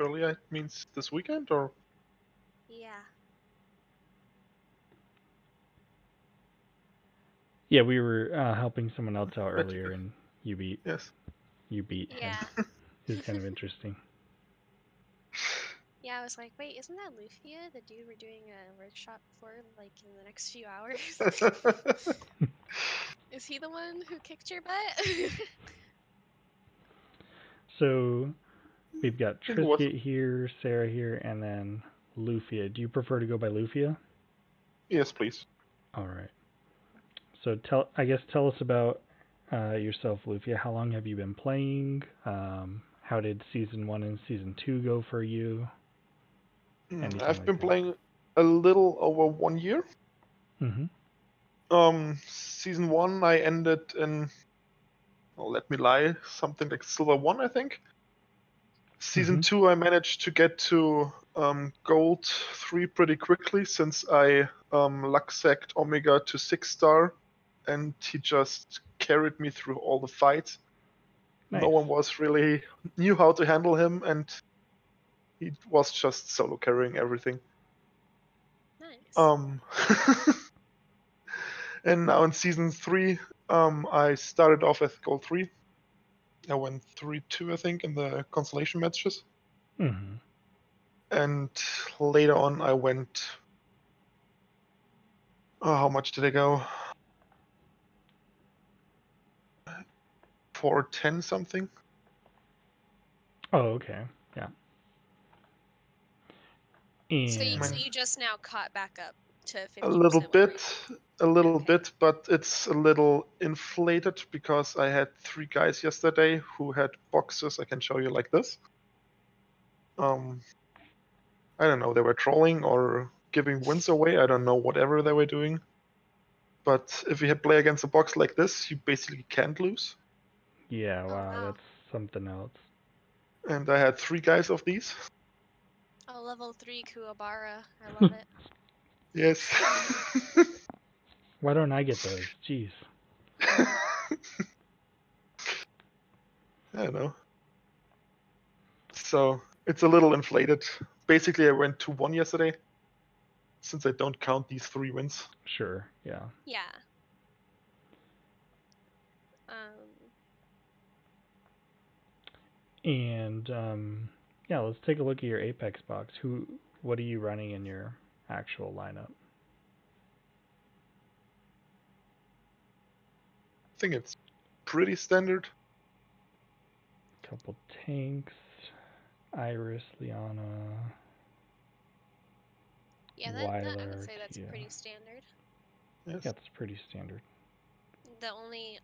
earlier, it means this weekend, or? Yeah. Yeah, we were helping someone else out Right. earlier, and you beat Yes. him. Yeah. It was kind of interesting. Yeah, I was like, wait, isn't that Lufia, the dude we're doing a workshop for, like, in the next few hours? Is he the one who kicked your butt? So we've got I think it was. Trisket here, Sarah here, and then Lufia. Do you prefer to go by Lufia? Yes, please. All right. So tell us about yourself, Lufia. How long have you been playing? How did season 1 and season 2 go for you? Anything I've like been that. playing a little over 1 year. Mm-hmm. Season 1 I ended in, oh, let me lie, something like Silver 1, I think. Season 2 I managed to get to Gold 3 pretty quickly, since I luck-sacked Omega to 6-star, and he just carried me through all the fights. Nice. No one was really knew how to handle him, and he was just solo carrying everything. Nice. And now in season 3, I started off at Gold 3. I went 3-2, I think, in the consolation matches. Mm-hmm. And later on, I went. Oh, how much did I go? 410 something. Oh, okay. Yeah. So And you just now caught back up to 50% a little win bit, rate. a little Okay. bit, but it's a little inflated because I had 3 guys yesterday who had boxes I can show you like this. I don't know, they were trolling or giving wins away. I don't know, whatever they were doing. But if you play against a box like this, you basically can't lose. yeah, Oh, wow, wow. that's something else. And I had 3 guys of these. Oh, level 3 Kuwabara. I love it. Yes. Why don't I get those? Jeez. I don't know. So it's a little inflated. Basically, I went 2-1 yesterday, since I don't count these 3 wins. Sure, yeah. Yeah. Um, And yeah, let's take a look at your Apex box. What are you running in your actual lineup? I think it's pretty standard. Couple tanks, Iris, Liana, yeah, that I would Weiler, say that's Kia. pretty standard. Yes. Yeah, it's pretty standard. The only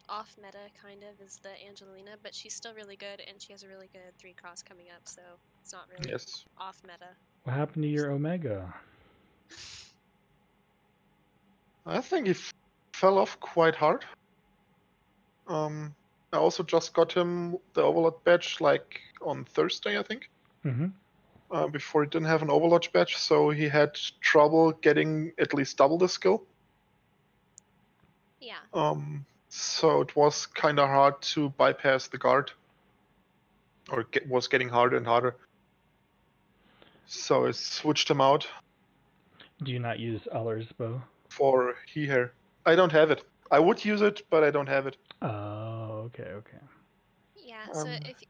off meta kind of is the Angelina, but she's still really good and she has a really good 3 cross coming up, so it's not really Yes. off meta. What happened to your Omega? I think he fell off quite hard. I also just got him the Overlord badge like on Thursday, I think. Mm-hmm. Before he didn't have an Overlord badge, so he had trouble getting at least double the skill. Yeah. So it was kind of hard to bypass the guard, or was getting harder and harder. So I switched him out Do you not use Allah's bow? for he hair. I don't have it. I would use it, but I don't have it. Oh, okay. Yeah, so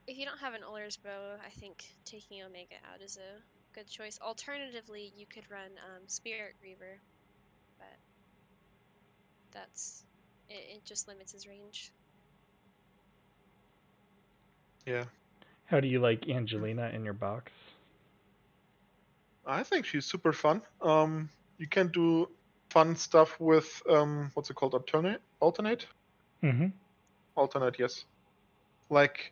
if you don't have an Uller's bow, I think taking Omega out is a good choice. Alternatively, you could run Spirit Reaver, but it just limits his range. Yeah. How do you like Angelina in your box? I think she's super fun. You can do fun stuff with what's it called? Alternate? Mm-hmm. Alternate, yes. Like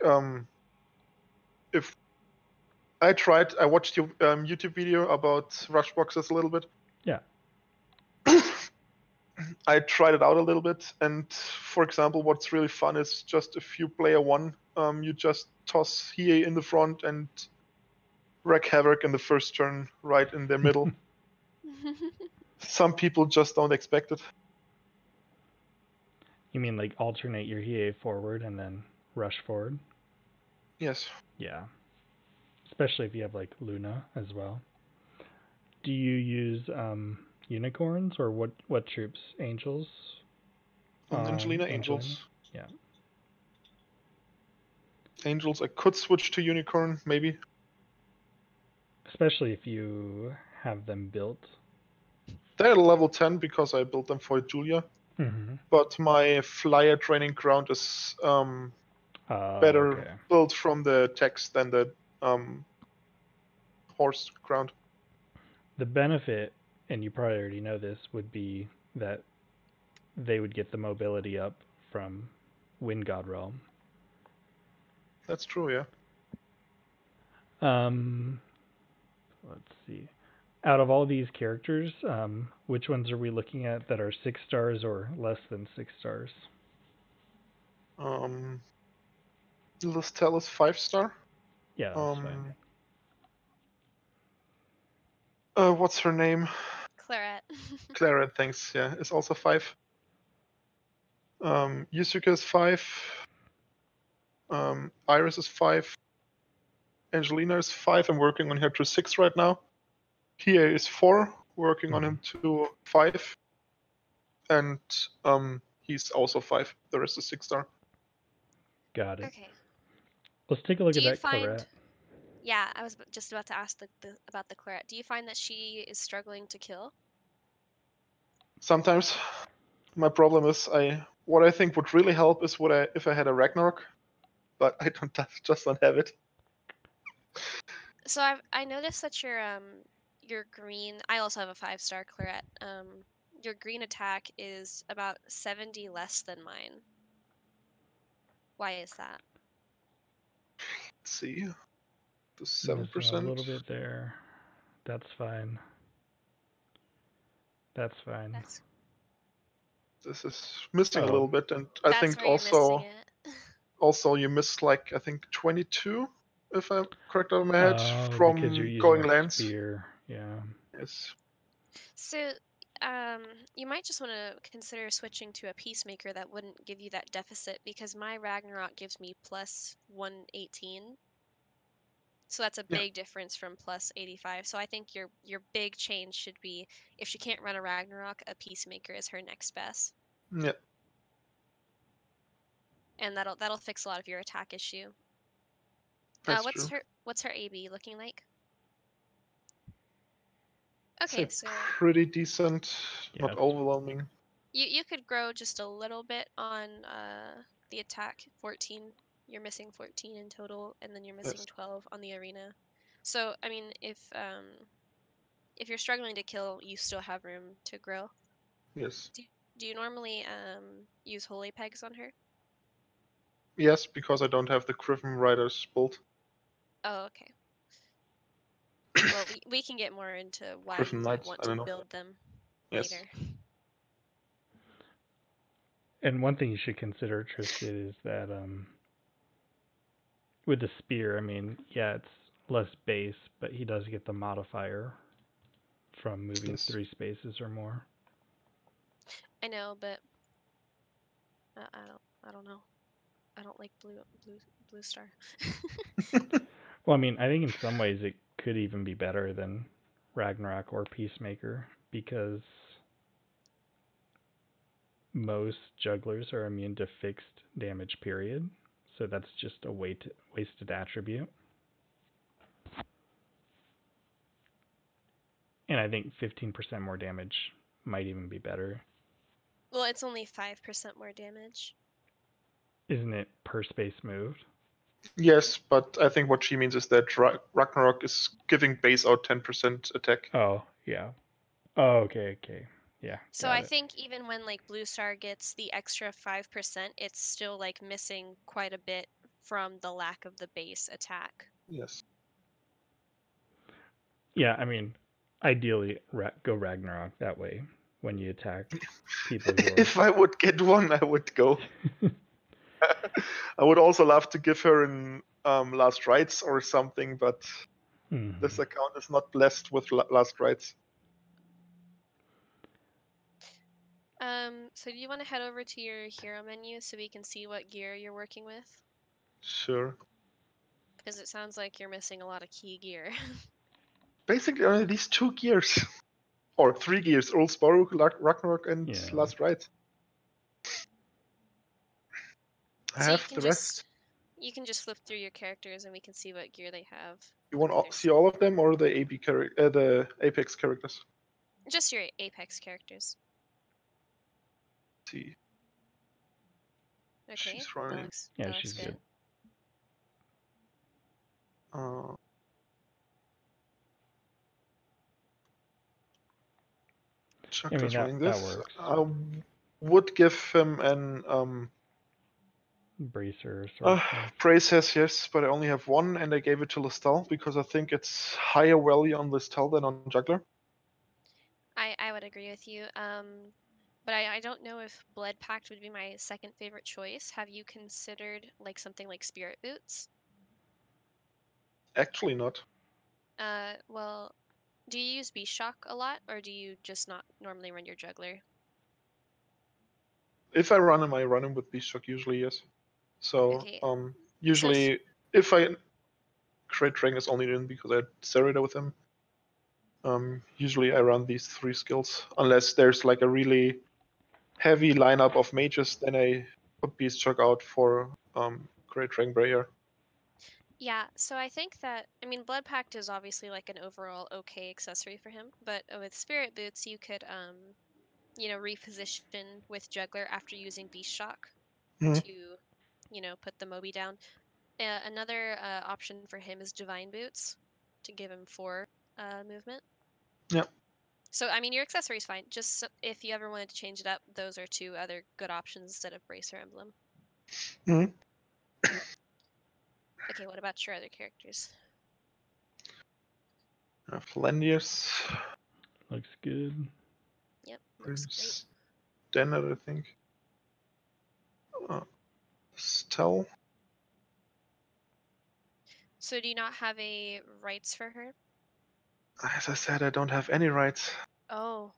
if I watched your YouTube video about rush boxes a little bit. Yeah. I tried it out a little bit, and for example, what's really fun is just if you play a 1, you just toss Hiei in the front and wreak havoc in the first turn, right in their middle. Some people just don't expect it. You mean like alternate your Hiei forward and then rush forward? Yes. Yeah. especially if you have like Luna as well. Do you use unicorns or what troops? Angels? Angelina, Angelina? Angels. Yeah. Angels, I could switch to Unicorn, maybe. Especially if you have them built. They're level 10 because I built them for Julia. Mm-hmm. But my flyer training ground is better Okay. built from the text than the horse ground. The benefit, and you probably already know this, would be that they would get the mobility up from Wind God Realm. That's true, yeah. Let's see. Out of all these characters, which ones are we looking at that are 6 stars or less than 6 stars? Listel is 5-star. Yeah, that's fine. What's her name? Claret. Claret, thanks. Yeah, is also 5. Yusuke is 5. Iris is 5. Angelina is 5. I'm working on her to 6 right now. Pia is 4. Working on him to 5. And he's also 5. The rest is 6-star. Got it. Okay. Let's take a look Do at you that find? Claret. Yeah, I was just about to ask about the Claret. Do you find that she is struggling to kill? Sometimes. My problem is what I think would really help is if I had a Ragnarok, but I just don't have it. So I noticed that your green. I also have a 5-star Claret. Your green attack is about 70 less than mine. Why is that? Let's see. The Missing 7%. a little bit there. That's fine. That's fine. This is missing a little bit, and I That's think where you're missing it. also you missed like I think 22, if I'm correct out of my head, because from you're using going a lands. spear. Yeah. Yes. So, you might just want to consider switching to a peacemaker that wouldn't give you that deficit because my Ragnarok gives me plus 118. So that's a big difference from plus 85. So I think your big change should be if she can't run a Ragnarok, a peacemaker is her next best. Yeah. And that'll fix a lot of your attack issue. That's what's her AB looking like? Okay, Okay, so pretty decent, not overwhelming. You could grow just a little bit on the attack 14. You're missing 14 in total, and then you're missing 12 on the arena. So I mean, if you're struggling to kill, you still have room to grow. Yes. Do you normally use holy pegs on her? Yes, because I don't have the Griffin Riders build. Oh, okay. Well, we can get more into why Griffin you Knights, want to build them later. And one thing you should consider, Tristan, is that with the spear, I mean, yeah, it's less base, but he does get the modifier from moving 3 spaces or more. I know, but I don't know. I don't like blue star. Well, I mean, I think in some ways it could even be better than Ragnarok or Peacemaker because most jugglers are immune to fixed damage, period. So that's just a wasted attribute. And I think 15% more damage might even be better. Well, it's only 5% more damage. Isn't it per space moved? Yes, but I think what she means is that Ragnarok is giving base out 10% attack. Oh, yeah. Oh, okay. Yeah. So I think even when like Blue Star gets the extra 5%, it's still like missing quite a bit from the lack of the base attack. Yes. Yeah, I mean, ideally go Ragnarok that way when you attack people who are... If I would get one, I would go. I would also love to give her an Last Rites or something, but this account is not blessed with Last Rites. So do you want to head over to your hero menu so we can see what gear you're working with? Sure. Because it sounds like you're missing a lot of key gear. Basically, only these 2 gears. Or 3 gears. Old Sparrow, Ragnarok, and Yeah. Last Rite. I So you have can the rest. just flip through your characters and we can see what gear they have. You Look want at to their see all of them or the the Apex characters? just your Apex characters. Let's see. Okay, She's that running. looks Yeah, that looks she's good. good. Chuckler's running that this. works. I would give him an Bracer or praise has, yes, but I only have 1 and I gave it to Listel because I think it's higher value on Listel than on Juggler. I would agree with you. But I don't know if Blood Pact would be my second favorite choice. Have you considered like something like Spirit Boots? Actually not. Well, do you use Beast Shock a lot, or do you just not normally run your Juggler? If I run him, I run him with Beast Shock usually, yes. So Okay. usually if I create Dragon is only in because I had Serida with him. Usually I run these 3 skills. Unless there's like a really heavy lineup of mages, then I put Beast Shock out for Great Dragon Barrier. Yeah, so I think that, I mean, Blood Pact is obviously like an overall okay accessory for him, but with Spirit Boots, you could, you know, reposition with Juggler after using Beast Shock Mhm. to, you know, put the Moby down. Another option for him is Divine Boots to give him 4 movement. Yeah. So, I mean, your accessory is fine. Just if you ever wanted to change it up, those are 2 other good options instead of Bracer Emblem. Mhm. Okay, what about your other characters? Flandius. looks good. Yep, looks great. Prince Dennett, I think. Stel. So, do you not have a rights for her? As I said, I don't have any rights. Oh,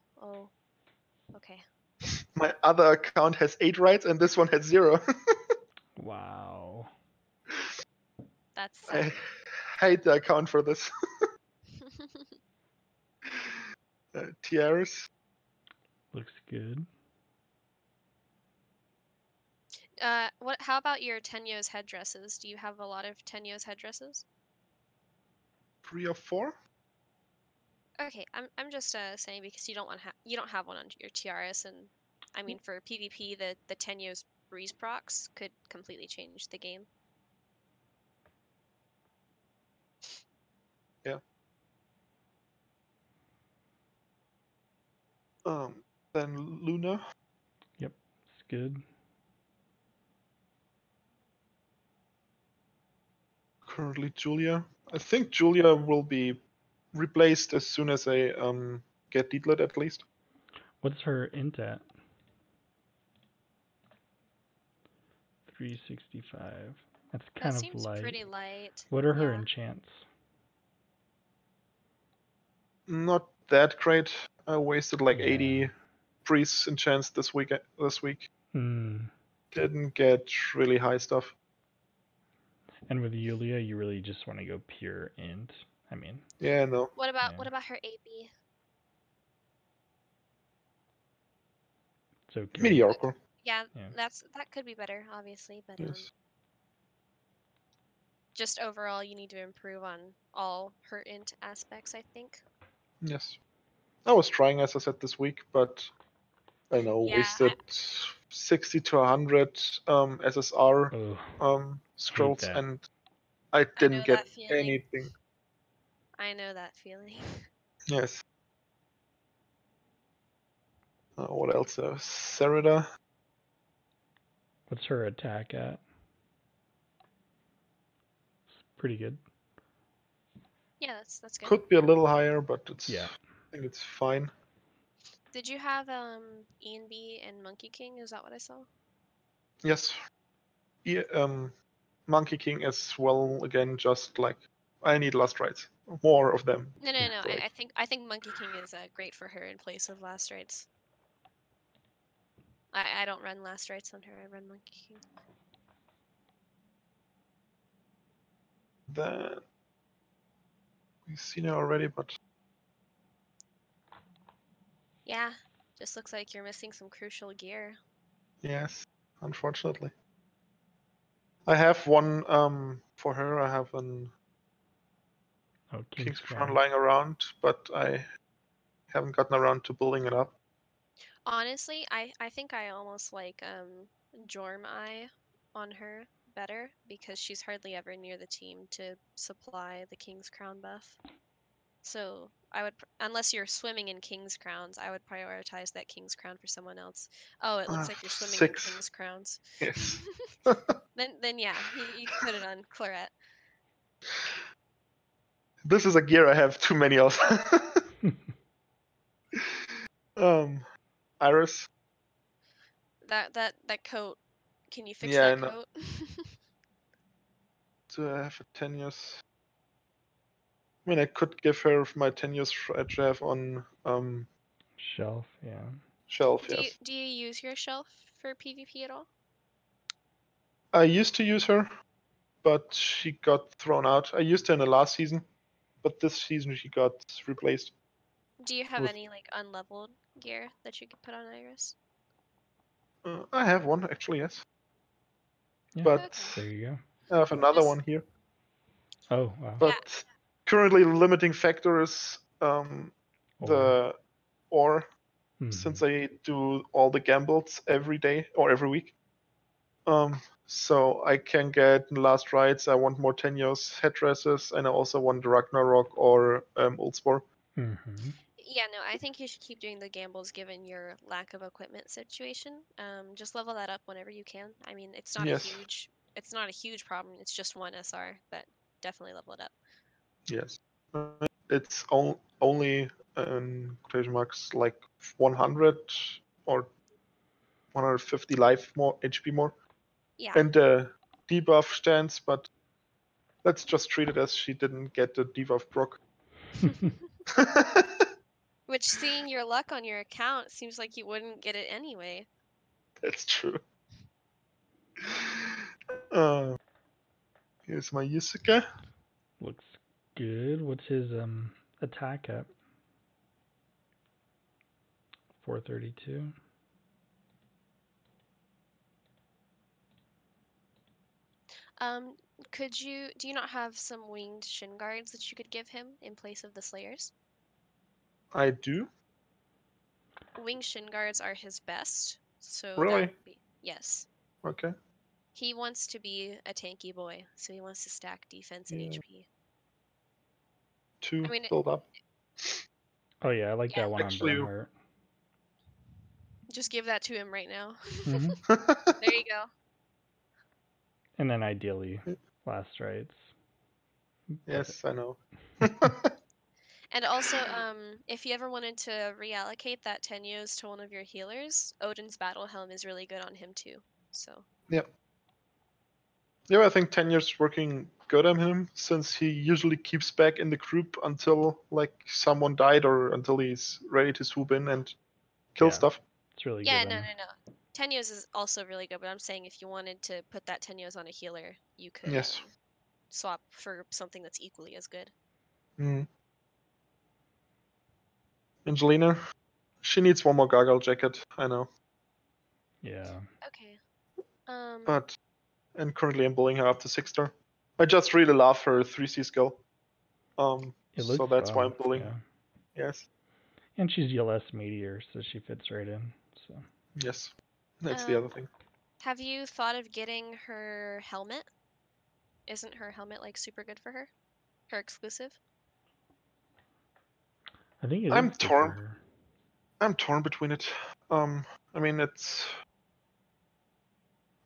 okay. My other account has 8 rights and this one has 0. Wow. That's I sad. hate the account for this. Tiaras. Looks good. What? How about your Tenyo's headdresses? Do you have a lot of Tenyo's headdresses? 3 or 4. Okay, I'm just saying because you don't have one on your tiaras, and I mean for PvP the Tenyo's breeze procs could completely change the game. Yeah. Then Luna. Yep, it's good. Currently Julia. I think Julia will be replaced as soon as I get Deedlit at least. What's her int at? 365. That's That kind of seems light. pretty light. What are her Yeah. enchants? Not that great. I wasted like Yeah. 80 priests enchants this week. Hmm. Didn't get really high stuff. And with Yulia, you really just want to go pure int. I mean, Yeah, no. What about Yeah. her AP? it's okay. Mediocre. Yeah, Yeah. that could be better, obviously, but Yes. just overall you need to improve on all her int aspects, I think. Yes. I was trying, as I said, this week, but I don't know, Yeah, wasted 60 to 100 SSR Oh, scrolls, that. and I I didn't know get that feeling. anything. I know that feeling. Yes. What else? Serida. What's her attack at? It's pretty good. Yeah, that's good. Could be a little higher, but it's. Yeah. I think it's fine. Did you have Ian B and Monkey King? Is that what I saw? Yes. Yeah, Monkey King as well. Again, just like I need last rights, more of them. No. Like, I think Monkey King is great for her in place of Last Rites. I don't run Last Rites on her. I run Monkey King. Then we've seen her already, but Yeah, just looks like you're missing some crucial gear. yes, unfortunately. I have one for her. I have an Oh, King's Crown lying around, but I haven't gotten around to building it up. Honestly, I think I almost like Jorm Eye on her better because she's hardly ever near the team to supply the King's Crown buff. So I would, unless you're swimming in King's Crowns, I would prioritize that King's Crown for someone else. Oh, it looks like you're swimming in 6. King's Crowns. Yes. Then yeah, you can put it on Claret. This is a gear I have too many of. Iris. That coat. Can you fix Yeah, I that know. coat? Do I have a 10 years? I mean, I could give her my 10 years draft on Shelf, yeah. shelf. Do you Yes. do you use your shelf for PvP at all? I used to use her, but she got thrown out. I used her in the last season, but this season she got replaced. Do you have with- any like unleveled gear that you could put on Iris? I have one actually, yes. Yeah, But there you go. I have another Just- one here. Oh, wow. But currently, the limiting factor is the ore. Mhm. Since I do all the gambles every day or every week. So I can get in the last rides. I want more 10 years headdresses, and I also want the Ragnarok or Oldspore. Mhm. Yeah, no, I think you should keep doing the gambles given your lack of equipment situation. Just level that up whenever you can. I mean, it's not Yes. it's not a huge problem. It's just one SR, but definitely level it up. Yes. It's only in quotation marks like 100 or 150 life more HP more, Yeah. and the debuff stands, but let's just treat it as she didn't get the debuff proc. Which, seeing your luck on your account, seems like you wouldn't get it anyway. That's true. Here's my Yusuke. Looks good. What's his attack at? 432. Do you not have some winged shin guards that you could give him in place of the slayers? I do. Winged shin guards are his best, so Really? that would be, yes. Okay. He wants to be a tanky boy, so he wants to stack defense and Yeah. HP. 2 I mean, build up. Oh yeah, I like Yeah. that one Actually- on Bernhardt. just give that to him right now. Mhm. There you go. And then ideally last rights. Yes, I know. And also, if you ever wanted to reallocate that Tenyos to one of your healers, Odin's Battle Helm is really good on him too. So Yeah, I think 10 years working good on him, since he usually keeps back in the group until like someone died or until he's ready to swoop in and kill Yeah. stuff. It's really yeah, good. no. Tenyos is also really good, but I'm saying if you wanted to put that Tenyos on a healer, you could Yes. swap for something that's equally as good. Mm. Angelina, she needs one more gargoyle jacket, I know. Yeah. Okay. But, and currently I'm bullying her up to 6-star. I just really love her 3C skill. It looks So that's why I'm fun, bullying. yeah. Yes. And she's ELS Meteor, so she fits right in. So Yes. That's the other thing. Have you thought of getting her helmet? Isn't her helmet like super good for her? Her exclusive? I think it I'm is good torn. for her. I'm torn between it. I mean, it's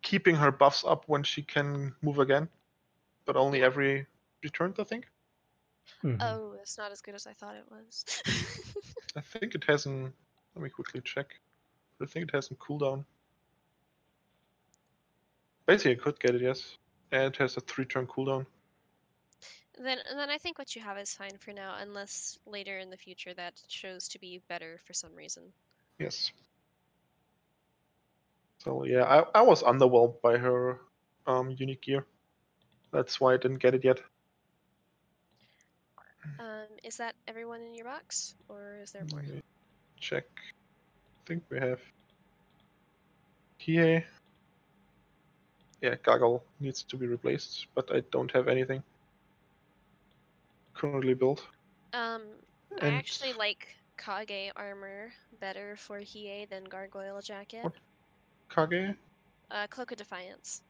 keeping her buffs up when she can move again, but only every return, I think. Mhm. Oh, it's not as good as I thought it was. I think it has an. Let me quickly check. I think it has a cooldown. Basically, I could get it, yes. And it has a 3-turn cooldown. Then I think what you have is fine for now, unless later in the future that shows to be better for some reason. Yes. So yeah, I was underwhelmed by her unique gear. That's why I didn't get it yet. Is that everyone in your box, or is there more? Let me check. I think we have here. Yeah, Gargle needs to be replaced, but I don't have anything currently built. I And actually like Kage armor better for Hiei than Gargoyle jacket. What? Kage? Cloak of Defiance.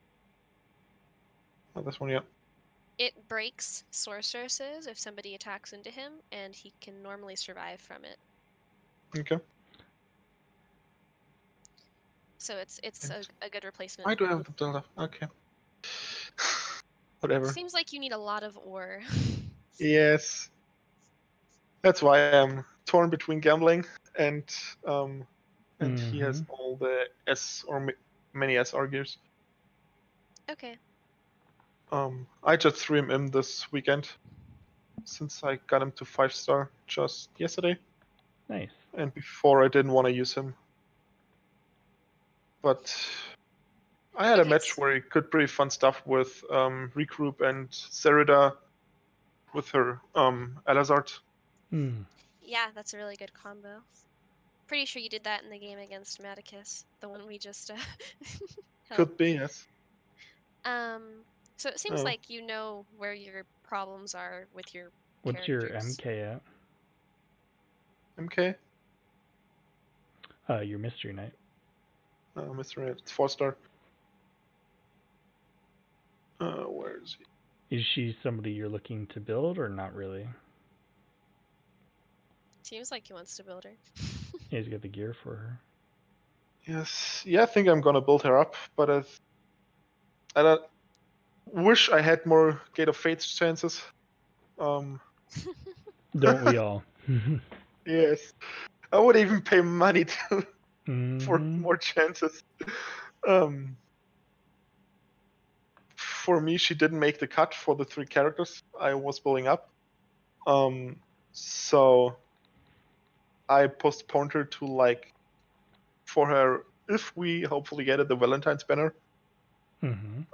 Oh, this one, yeah. It breaks sorceresses if somebody attacks into him, and he can normally survive from it. Okay. So it's a good replacement. I do have the build up. Okay. Whatever. Seems like you need a lot of ore. Yes. That's why I'm torn between gambling and he has Mhm. all the S or many SR gears. Okay. I just threw him in this weekend since I got him to 5-star just yesterday, Nice. and before I didn't want to use him. But I had a Okay, match where he could pretty fun stuff with Regroup and Serida with her Alazard. Mm. Yeah, that's a really good combo. Pretty sure you did that in the game against Maticus, the one we just held. Could be, yes. So it seems Oh. like you know where your problems are with your What's your characters. MK MK? at? Your Mystery Knight. Mr. Red. It's 4-star. Where is he? Is she somebody you're looking to build or not really? Seems like he wants to build her. He's got the gear for her. Yes. Yeah, I think I'm gonna build her up, but I don't wish I had more Gate of Fate's chances. Don't we all? Yes. I would even pay money to for Mhm. more chances. For me, she didn't make the cut for the 3 characters I was building up. So I postponed her to for her, if we hopefully get it, the Valentine's banner. Mhm.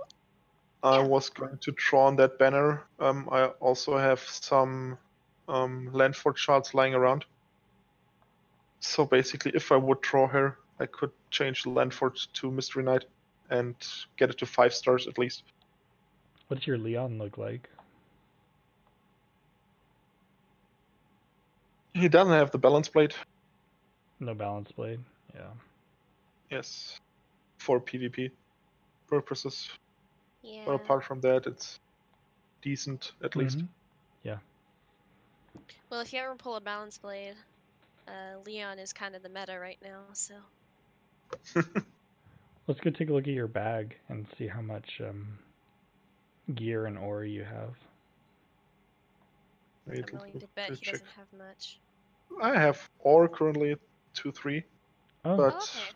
I Yeah. was going to draw on that banner. I also have some Landford shards lying around. So basically, if I would draw her, I could change Landford to Mystery Knight and get it to 5 stars at least. What's your Leon look like? He doesn't have the balance blade. No balance blade. Yeah. Yes, for PvP purposes. Yeah. But apart from that, it's decent at least. Mhm. Yeah. Well, if you ever pull a balance blade, Leon is kind of the meta right now, so. Let's go take a look at your bag and see how much gear and ore you have. Wait, I'm willing to bet he check. doesn't have much. I have ore currently 2-3, Oh. but Oh, okay.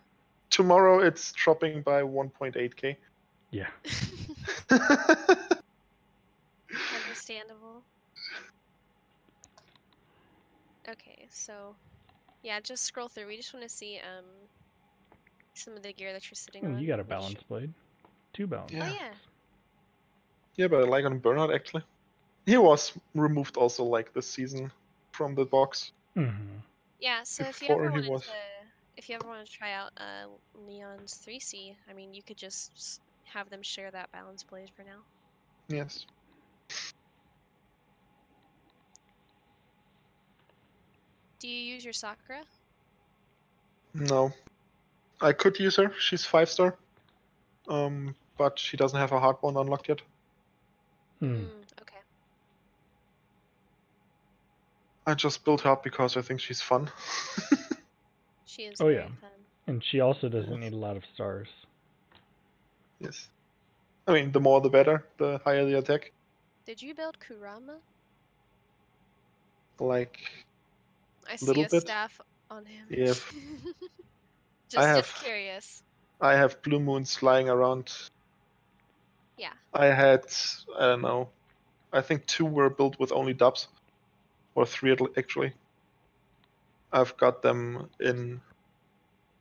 tomorrow it's dropping by 1.8k. Yeah. Understandable. Okay, so yeah, just scroll through. We just want to see some of the gear that you're sitting Oh, on. you got a Make balance blade. 2 balance. Yeah. Oh yeah. Yeah, but I like on Burnout actually. He was removed also this season from the box. Mhm. Yeah, so Before he was. if you ever want to try out Leon's 3C, I mean, you could just have them share that balance blade for now. Yes. Do you use your Sakura? No. I could use her. She's 5-star. But she doesn't have a hard one unlocked yet. Okay. I just built her up because I think she's fun. She is Oh very yeah. fun. And she also doesn't Yes. need a lot of stars. Yes. I mean, the more the better, the higher the attack. Did you build Kurama? Like, I see little a bit. staff on him. Yeah. Just curious. I have blue moons flying around. Yeah. I had, I don't know, I think 2 were built with only dubs. Or 3 actually. I've got them in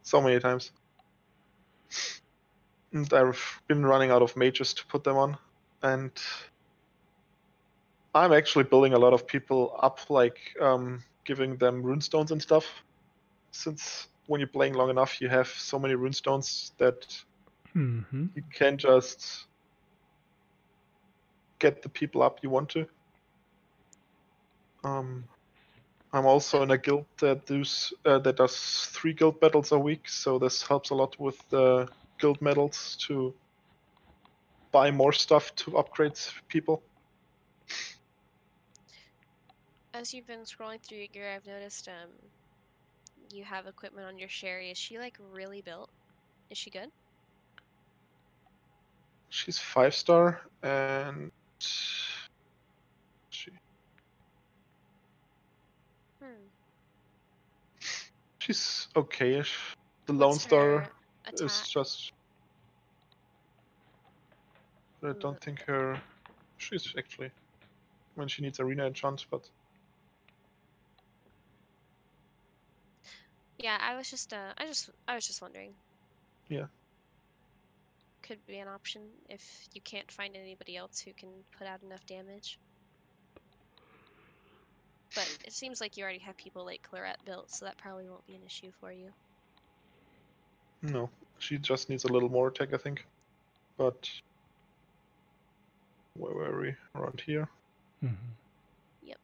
so many times. And I've been running out of mages to put them on. And I'm actually building a lot of people up, like giving them runestones and stuff. Since when you're playing long enough, you have so many runestones that Mm-hmm. you can just get the people up you want to. I'm also in a guild that does 3 guild battles a week, so this helps a lot with the guild medals to buy more stuff to upgrade people. As you've been scrolling through your gear, I've noticed you have equipment on your Sherry. Is she like really built? Is she good? She's 5-star and she's okay-ish. The Lone What's Star her is attack? just. I don't think she's actually. When she needs arena enchant, but Yeah, I was just wondering. yeah. Could be an option if you can't find anybody else who can put out enough damage. But it seems like you already have people like Claret built, so that probably won't be an issue for you. No, she just needs a little more attack, I think. But where were we? Around here. Mm-hmm. Yep.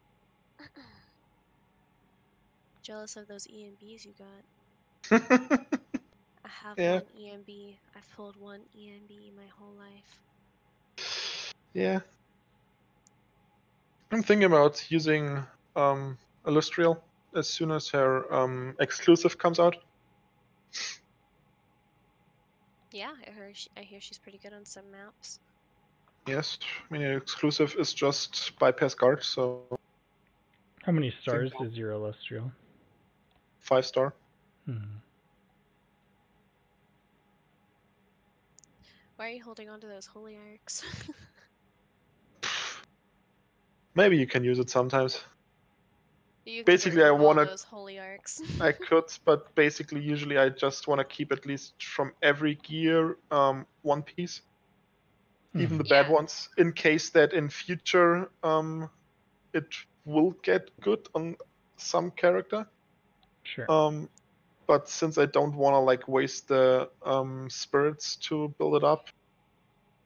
Jealous of those EMBs you got. I have Yeah. one EMB. I've pulled one EMB my whole life. Yeah. I'm thinking about using Illustrial as soon as her exclusive comes out. Yeah, I hear she's pretty good on some maps. Yes, I mean, exclusive is just bypass guard, so How many stars is your Illustrial? 5-star. Hmm. Why are you holding on to those holy arcs? Maybe you can use it sometimes. You could Basically, I remove all wanna. those holy arcs. I could, but basically, usually I just want to keep at least from every gear one piece, even the bad Yeah. ones, in case that in future it will get good on some character. Sure. But since I don't want to like waste the spirits to build it up,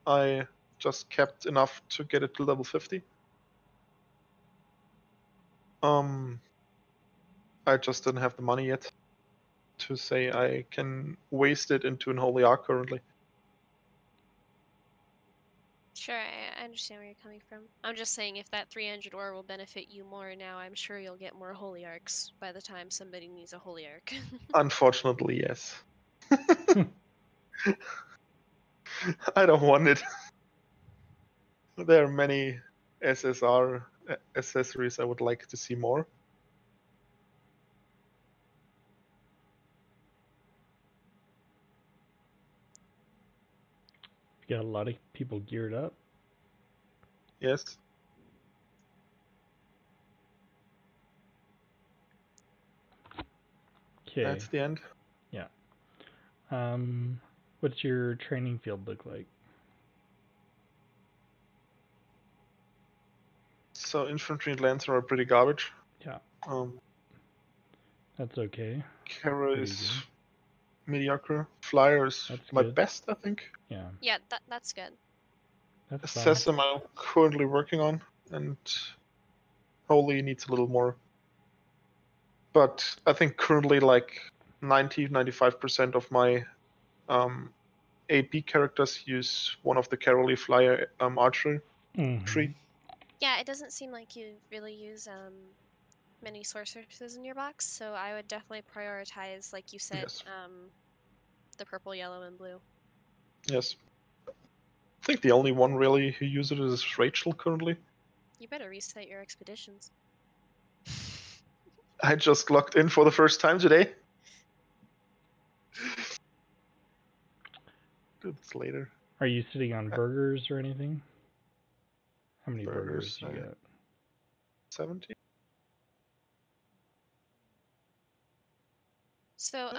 I just kept enough to get it to level 50. I just didn't have the money yet to say I can waste it into an holy arc currently. Sure, I understand where you're coming from. I'm just saying if that 300 ore will benefit you more now, I'm sure you'll get more holy arcs by the time somebody needs a holy arc. Unfortunately, yes. I don't want it. There are many SSR accessories I would like to see more. You got a lot of people geared up. Yes. Okay. That's the end. Yeah. What's your training field look like? So infantry and lancer are pretty garbage. Yeah. Um, That's okay. Kara Pretty is good. mediocre. Flyer is That's my good. best, I think. Yeah. Yeah, that's good. That's fine. Assassin I'm currently working on, and Holy needs a little more. But I think currently like 90-95% of my AB characters use one of the Carolee Flyer archery tree. Yeah, it doesn't seem like you really use many sorceresses in your box, so I would definitely prioritize, like you said, Yes. the purple, yellow, and blue. Yes. I think the only one really who uses it is Rachel currently. You better reset your expeditions. I just logged in for the first time today. It's later. Are you sitting on burgers or anything? How many burgers you got? 70. So,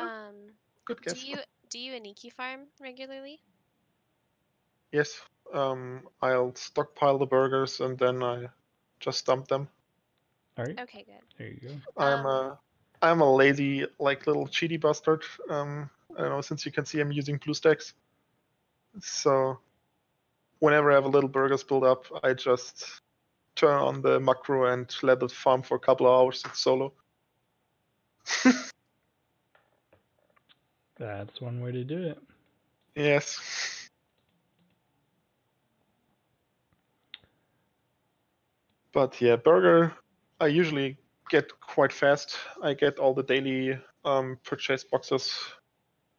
Good do guess. you Aniki farm regularly? Yes. I'll stockpile the burgers and then I just dump them. All right. Okay, good. There you go. I'm a lazy, like, little cheaty bastard. I don't know, since you can see I'm using BlueStacks. So whenever I have a little burgers build up, I just turn on the macro and let it farm for a couple of hours in solo. That's one way to do it. Yes. But yeah, burger, I usually get quite fast. I get all the daily purchase boxes,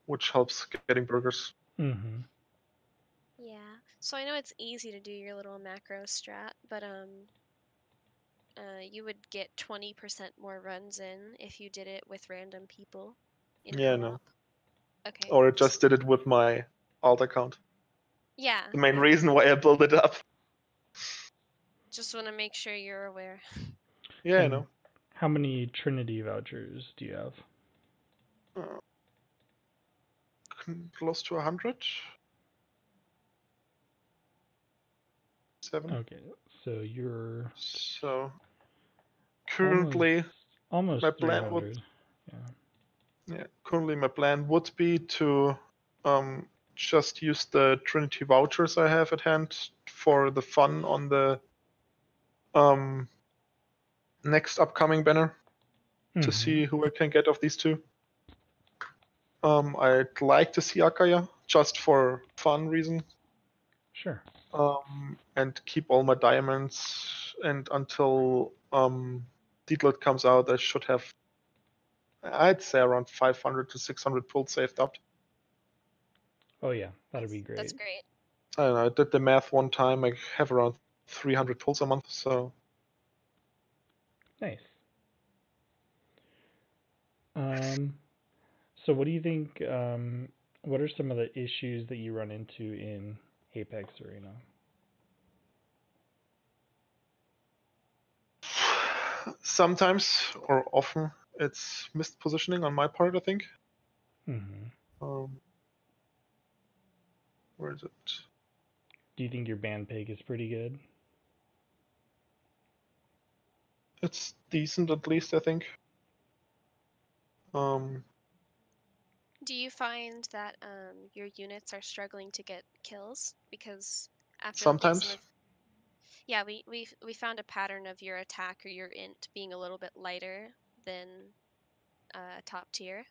which helps getting burgers. Mm-hmm. Yeah. So I know it's easy to do your little macro strat, but you would get 20% more runs in if you did it with random people in Yeah, co-op. no. Okay. Or I just did it with my alt account. Yeah. The main reason why I built it up. Just want to make sure you're aware. Yeah, I And know. how many Trinity vouchers do you have? Close to 100. 7. Okay, so you're So currently almost my plan 300. currently my plan would be to just use the Trinity vouchers I have at hand for the fun on the next upcoming banner to see who I can get of these two. I'd like to see Akaya just for fun reason. Sure. And keep all my diamonds, and until Deedlit comes out, I should have, I'd say, around 500 to 600 pulls saved up. Oh yeah, that'd be great. That's great. I don't know, I did the math one time. I have around 300 pulls a month, so. Nice. So what do you think, what are some of the issues that you run into in Apex Arena? Sometimes, or often, it's missed positioning on my part, I think. Mm-hmm. Where is it? Do you think your ban pig is pretty good? It's decent, at least, I think. Do you find that your units are struggling to get kills? Because after the season Sometimes. of yeah, we found a pattern of your attack or your int being a little bit lighter than top tier,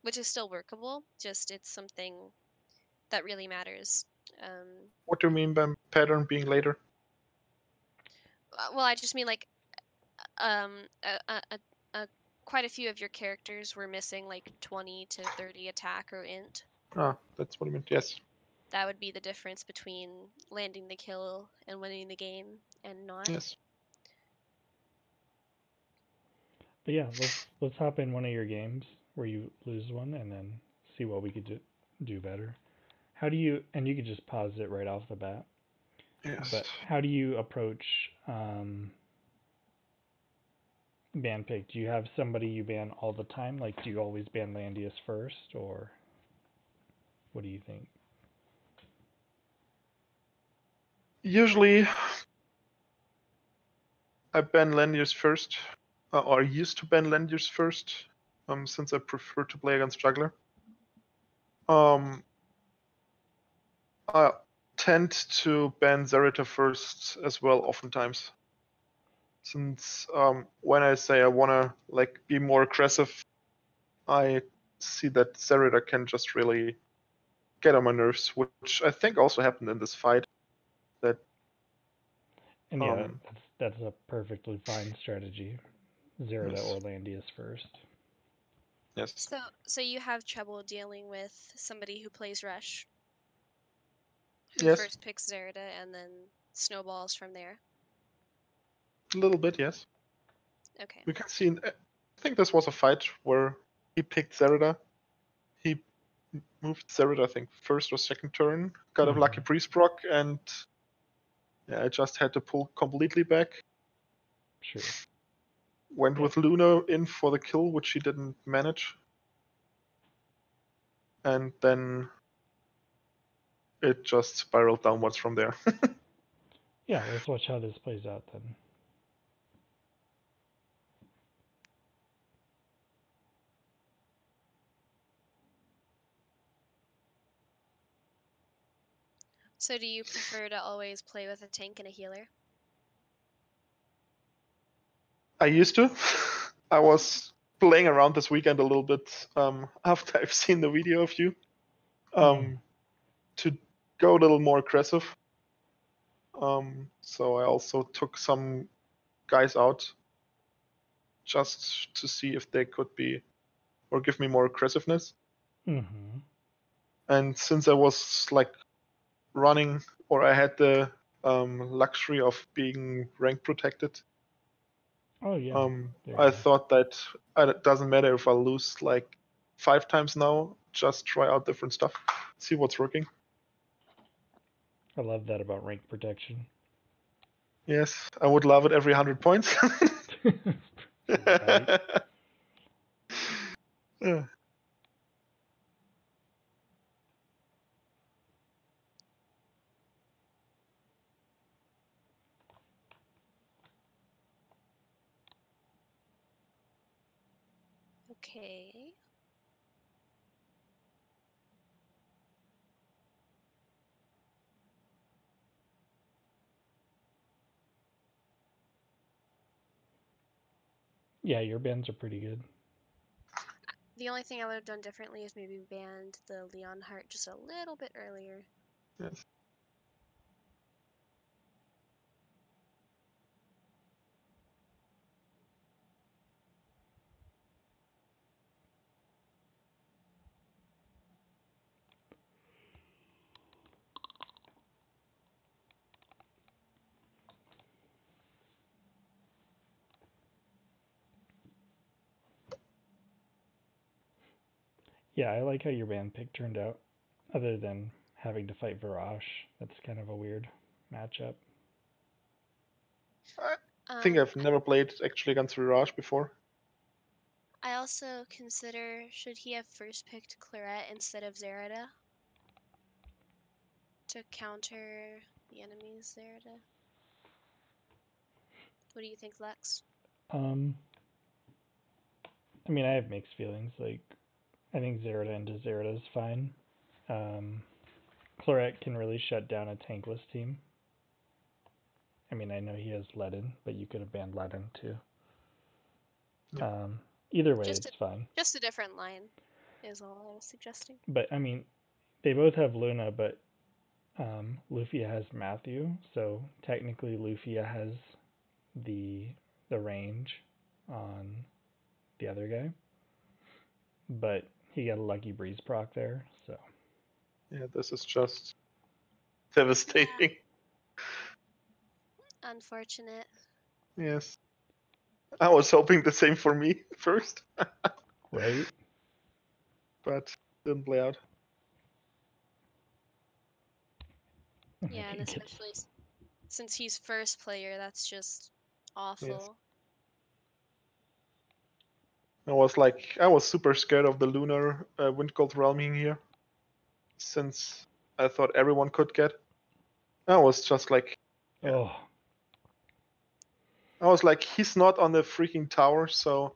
which is still workable. Just it's something that really matters. What do you mean by pattern being later? Well, I just mean like um quite a few of your characters were missing like 20 to 30 attack or int. That's what I meant. Yes. That would be the difference between landing the kill and winning the game and not. Yes. But yeah, let's hop in one of your games where you lose one and then see what we could do better. How do you, and you could just pause it right off the bat. Yes. But how do you approach ban pick? Do you have somebody you ban all the time? Like, do you always ban Landius first, or what do you think? Usually, I ban Landius first, or used to ban Landius first, since I prefer to play against Juggler. I tend to ban Zarita first as well, oftentimes. Since when I say I wanna like be more aggressive, I see that Zarita can just really get on my nerves, which I think also happened in this fight. That And yeah, that's a perfectly fine strategy. Zarita yes. or Landius first. Yes. So you have trouble dealing with somebody who plays Rush, who Yes. first picks Zarita and then snowballs from there. A little bit, yes. Okay. We can see. I think this was a fight where he picked Zarita. He moved Zarita, I think, first or second turn. Got a lucky priest proc, and yeah, I just had to pull completely back. Sure. Went with Luna in for the kill, which she didn't manage. And then it just spiraled downwards from there. Yeah, let's watch how this plays out then. So do you prefer to always play with a tank and a healer? I used to. I was playing around this weekend a little bit after I've seen the video of you to go a little more aggressive. So I also took some guys out just to see if they could be or give me more aggressiveness. Mm-hmm. And since I was like running, or I had the luxury of being rank protected, Oh yeah. There you I go. thought that it doesn't matter if I lose like 5 times now, just try out different stuff, see what's working. I love that about rank protection. Yes, I would love it every 100 points. Right. Yeah. Okay. Yeah, your bans are pretty good. The only thing I would have done differently is maybe banned the Leon Heart just a little bit earlier. Yes. Yeah, I like how your ban pick turned out. Other than having to fight Virage, that's kind of a weird matchup. I think I've never played actually against Mirage before. I also consider, should he have first picked Claret instead of Zerida to counter the enemy's Zerida? What do you think, Lex? I mean, I have mixed feelings. Like, I think Zerida into Zerida is fine. Claret can really shut down a tankless team. I mean, I know he has Ledin, but you could have banned Ledin too. Yeah. Either way, it's fine. Just a different line is all I was suggesting. But I mean, they both have Luna, but Lufia has Matthew, so technically Lufia has the range on the other guy. But he got a lucky breeze proc there, so. Yeah, this is just devastating. Unfortunate. Yes. I was hoping the same for me first. Right? But didn't play out. Yeah, and especially since he's first player, that's just awful. Yes. I was super scared of the lunar wind gold realming here, since I thought everyone could get. I was just like, yeah. Oh. I was like, he's not on the freaking tower, so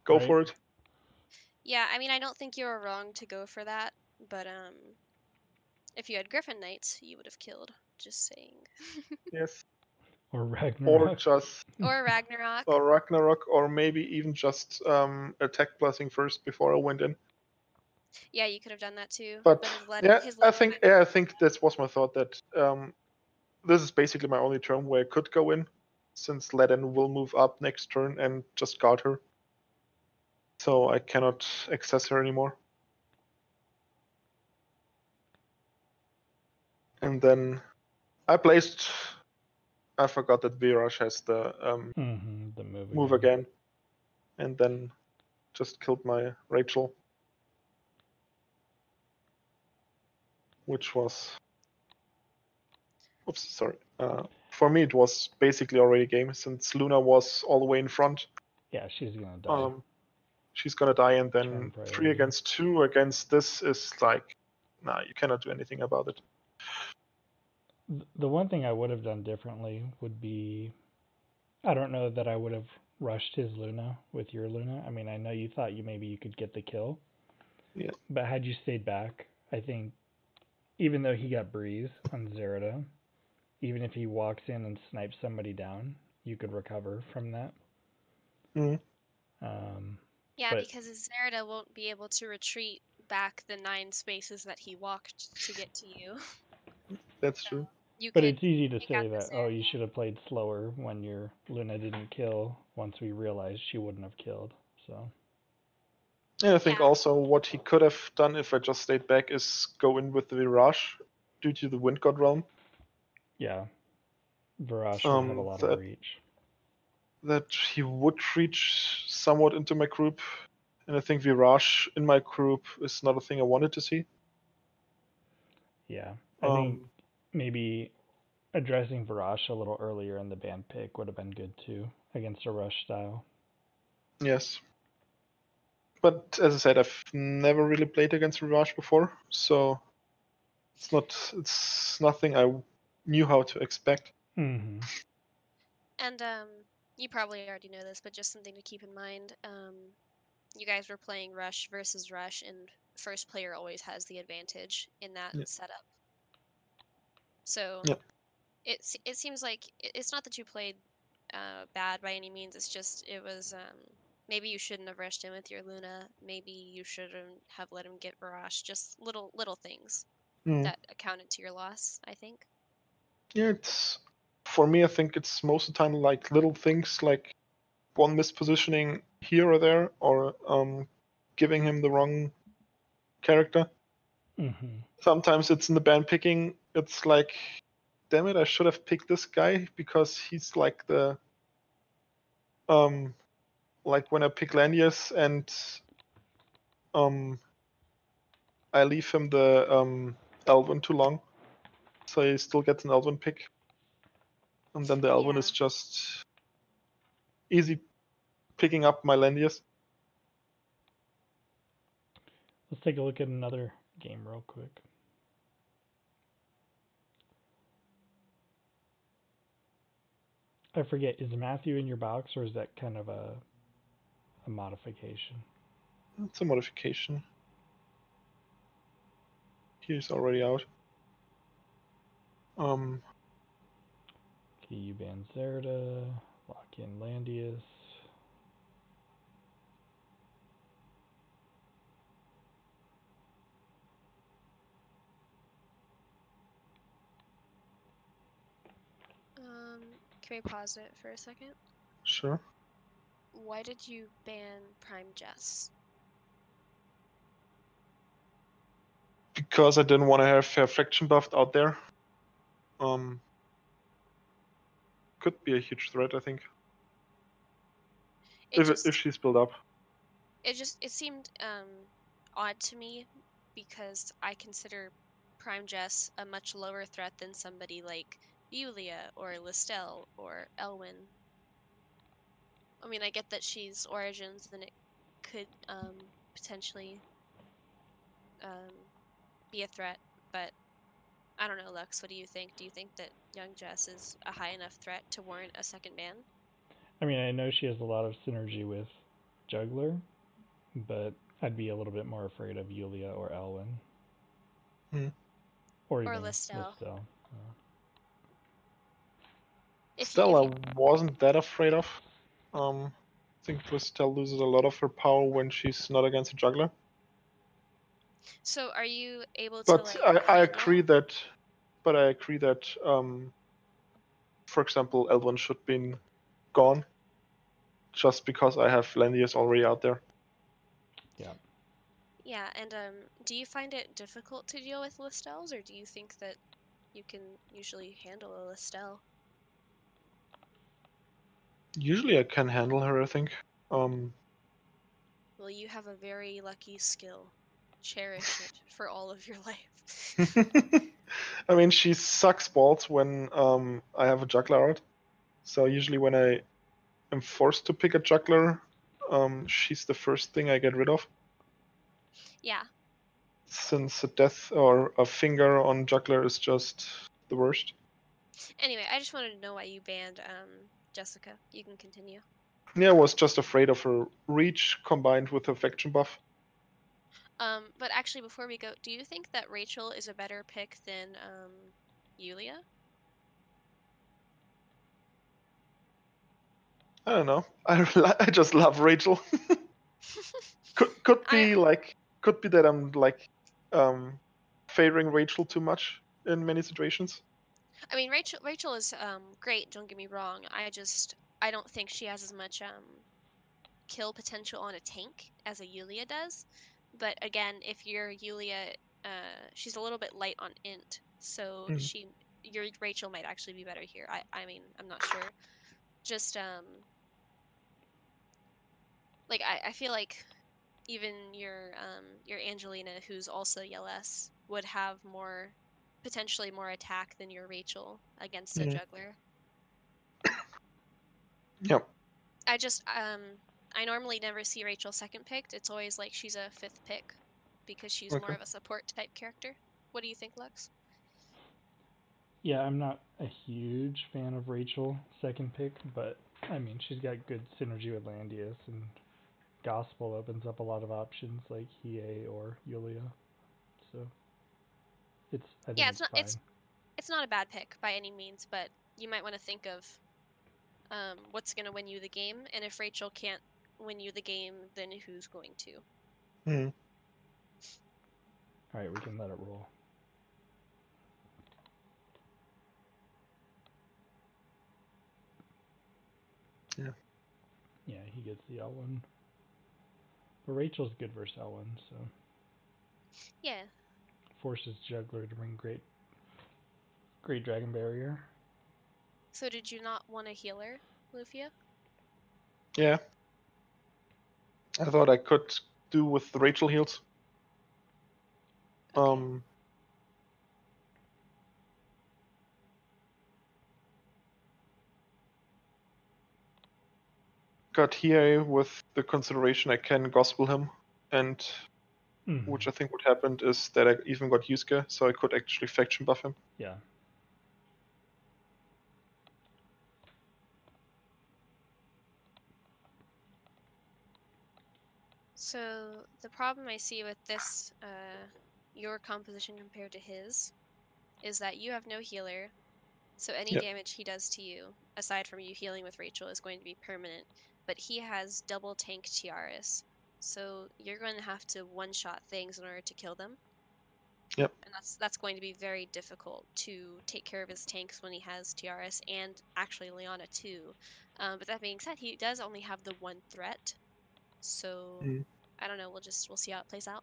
go for it. Yeah, I mean, I don't think you were wrong to go for that, but if you had Griffin Knights, you would have killed. Just saying. Yes. Or Ragnarok. Or just. Or Ragnarok. Or Ragnarok, or maybe even just attack blessing first before I went in. Yeah, you could have done that too. But yeah, I think this was my thought that this is basically my only turn where I could go in, since Ledin will move up next turn and just guard her. So I cannot access her anymore. And then I forgot that Viraj has the move again. And then just killed my Rachel. Which was... Oops, sorry. For me, it was basically already game, since Luna was all the way in front. Yeah, she's gonna die. She's gonna die, and then 3 against 2 against this is like, nah, you cannot do anything about it. The one thing I would have done differently would be, I don't know that I would have rushed his Luna with your Luna. I mean, I know you thought maybe you could get the kill. Yeah. But had you stayed back, I think even though he got Breeze on Zerida, even if he walks in and snipes somebody down, you could recover from that. Mm. Yeah, But because Zerida won't be able to retreat back the 9 spaces that he walked to get to you. That's true. You but could it's easy to take say out the that, oh, you Zerida. should have played slower when your Luna didn't kill once we realized she wouldn't have killed. So Yeah, I think Yeah. also what he could have done if I just stayed back is go in with the Virage due to the Wind God realm. yeah, Varash would have a lot of That reach. that he would reach somewhat into my group, and I think Virage in my group is not a thing I wanted to see. Yeah, I think maybe addressing Varash a little earlier in the ban pick would have been good too against a rush style. Yes. But as I said, I've never really played against Virage before, so it's nothing I knew how to expect. Mm-hmm. And you probably already know this, but just something to keep in mind. You guys were playing Rush versus Rush, and first player always has the advantage in that Yeah. setup. So Yeah. it seems like it's not that you played bad by any means. It's just it was maybe you shouldn't have rushed in with your Luna. Maybe you shouldn't have let him get Barrage. Just little things Mm. that accounted to your loss, I think. Yeah, it's for me. I think it's most of the time like little things, like one mispositioning here or there, or giving him the wrong character. Mm-hmm. Sometimes it's in the band picking. It's like, damn it, I should have picked this guy because he's like the like when I pick Lanius and I leave him the Elven too long, so he still gets an Elven pick, and then the Elven Yeah. is just easy picking up my Lanius. Let's take a look at another game real quick. I forget, is Matthew in your box or is that kind of a modification? It's a modification. He's already out. Okay, you ban Zerda, lock in Landius. Can we pause it for a second? Sure. Why did you ban Prime Jess? Because I didn't want to have her friction buffed out there. Could be a huge threat, I think. If she's built up. It seemed odd to me because I consider Prime Jess a much lower threat than somebody like Yulia or Listel or Elwyn. I mean, I get that she's Origins and it could potentially be a threat, but I don't know, Lux, what do you think? Do you think that young Jess is a high enough threat to warrant a second ban? I mean, I know she has a lot of synergy with Juggler, but I'd be a little bit more afraid of Yulia or Elwyn. Or even Listel. Stella wasn't that afraid of. I think Listel loses a lot of her power when she's not against a juggler. So are you able to But like I agree that for example, Elwyn should be gone just because I have Landius already out there. Yeah. Yeah, and do you find it difficult to deal with Listels, or do you think that you can usually handle a Listel? Usually I can handle her, I think. Well, you have a very lucky skill. Cherish it for all of your life. I mean, she sucks balls when I have a juggler out. So usually when I am forced to pick a juggler, she's the first thing I get rid of. Yeah. Since a death or a finger on juggler is just the worst. Anyway, I just wanted to know why you banned Jessica. You can continue. Yeah, I was just afraid of her reach combined with her faction buff. But actually, before we go, do you think that Rachel is a better pick than Yulia? I don't know. I just love Rachel. could be that I'm like favoring Rachel too much in many situations. I mean, Rachel is great. Don't get me wrong. I don't think she has as much kill potential on a tank as a Yulia does. But again, if you're Yulia, she's a little bit light on int, so your Rachel might actually be better here. I mean, I'm not sure. Just like I feel like even your Angelina, who's also ELS, would have potentially more attack than your Rachel against a juggler. Yep. I normally never see Rachel second picked. It's always like she's a fifth pick because she's more of a support type character. What do you think, Lux? Yeah, I'm not a huge fan of Rachel second pick, but I mean she's got good synergy with Landius, and Gospel opens up a lot of options like Hiei or Yulia. So I think it's fine. It's not a bad pick by any means, but you might want to think of what's going to win you the game, and if Rachel can't win you the game, then who's going to? Alright, we can let it roll. Yeah. Yeah, he gets the L1. But Rachel's good versus L1, so. Yeah. Forces Juggler to bring great Dragon Barrier. So did you not want a healer, Lufia? Yeah. I thought I could do with the Rachel heals. Okay. Got here with the consideration I can gospel him, and which I think what happened is that I even got Yusuke, so I could actually faction buff him. Yeah. So the problem I see with this, your composition compared to his, is that you have no healer, so any damage he does to you, aside from you healing with Rachel, is going to be permanent. But he has double tank Tiaris, so you're going to have to one-shot things in order to kill them. Yep. And that's going to be very difficult to take care of his tanks when he has Tiaris and actually Liana too. But that being said, he does only have the one threat, so I don't know. We'll see how it plays out.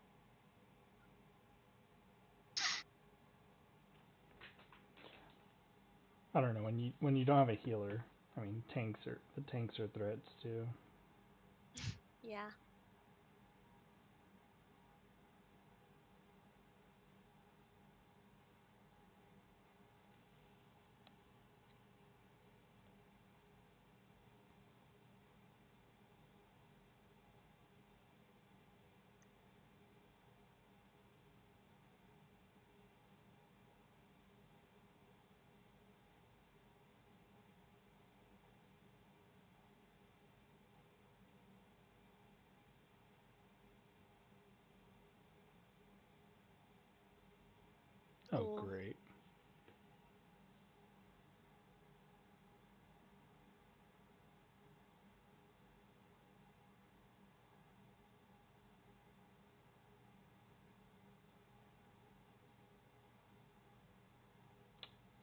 I don't know, when you don't have a healer, I mean the tanks are threats too. Yeah. Oh, great.